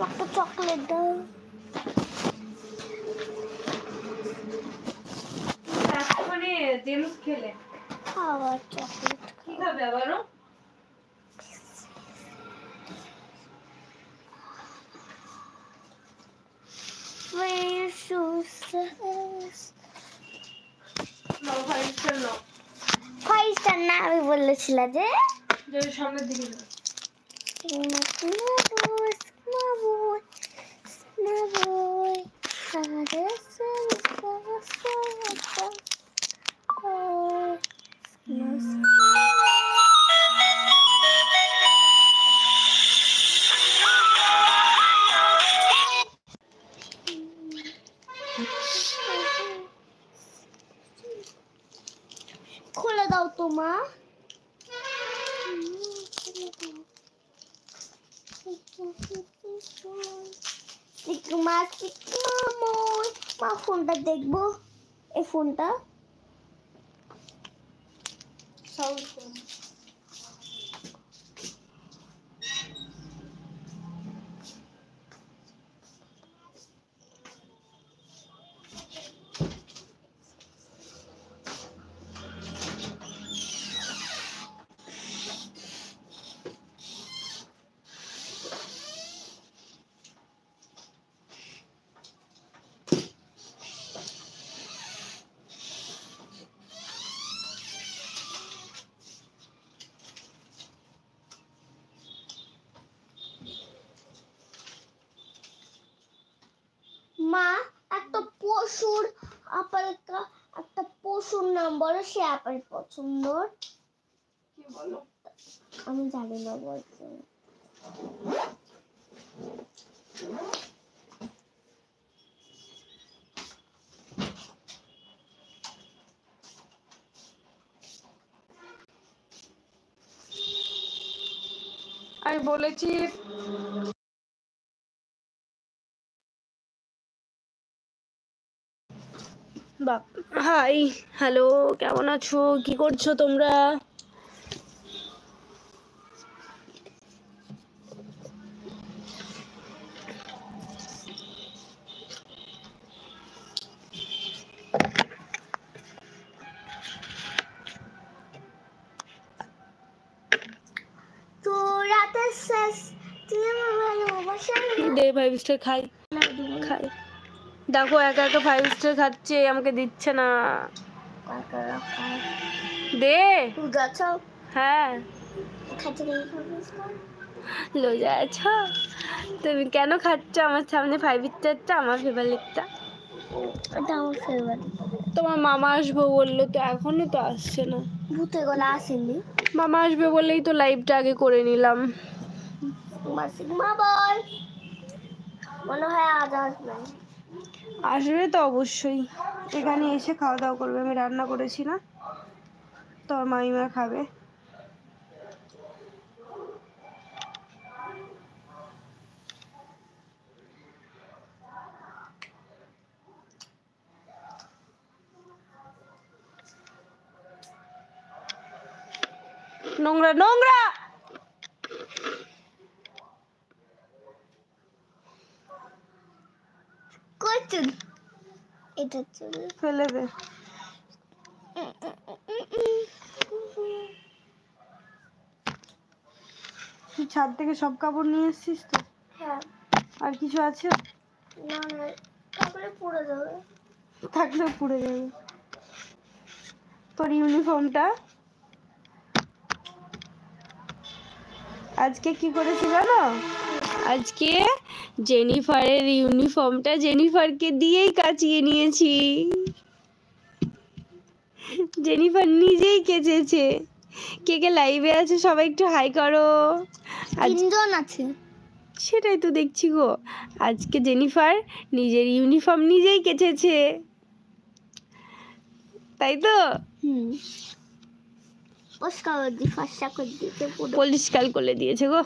একটা চকলেট দাও। মানে জেমস খেলে আবার চকলেট কি খাবে আবারও? ফাইভ স্টার না আমি বলেছিলাম যে সামনের দিকে যাও। খুলে দাও তো মা। মা ফোনটা দেখবো, এই ফোনটা মা একটা পশুর একটা পশুর নাম বলো, সে আপেল পছন্দ। কি বলো? আমি জানি না বলতে। আমি বলেছি হাই হ্যালো, কেমন আছো? কি করছো তোমরা? তো রাতের শেষ তুই আমার ভালোবাসা দে 5 স্টার খাই খাই। দেখো একা একা 5 স্টার খাচ্ছে, আমাকে দিচ্ছে না। দে। হ্যাঁ লজা আছো তুমি? কেন খাচ্ছ আমার সামনে 5 স্টারটা, আমার ফেভারিটটা? এটা আমার ফেভারিট। তোমার মামা আসবো বললো তো, এখনো তো আসছে না। ভূতে গলা আসেনি। মামা আসবে বলেই তো লাইভটা আগে করে নিলাম। সিগমা বল, মনে হয় আজ আসবে। আসবে তো অবশ্যই, এখানে এসে খাওয়া দাওয়া করবে। আমি রান্না করেছি না, তোর মামিমা খাবে। নোংরা নোংরা করছুন এটা চলে ফেলে দে। তুই ছাদ থেকে সব কাপড় নিয়ে এসেছিস তো? হ্যাঁ। আর কিছু আছে? না না, তারপরে পড়ে যাবে। থাকলে পুড়ে যাবে। তোর ইউনিফর্মটা আজকে কি করেছি জানো? আজকে জেনিফারের ইউনিফর্মটা জেনিফারকে দিয়েই কাচিয়ে নিয়েছি। জেনিফার নিজেই কেচেছে। কে কে লাইভে আছে সবাই একটু হাই করো। তিনজন আছে। সেটাই তো দেখছি গো, আজকে জেনিফার নিজের ইউনিফর্ম নিজেই কেচেছে, তাই তো? পরিষ্কার করে দিয়েছে গো।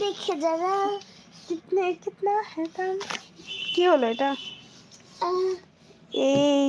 দেখে যারা কিতনা কি হলো এটা? এই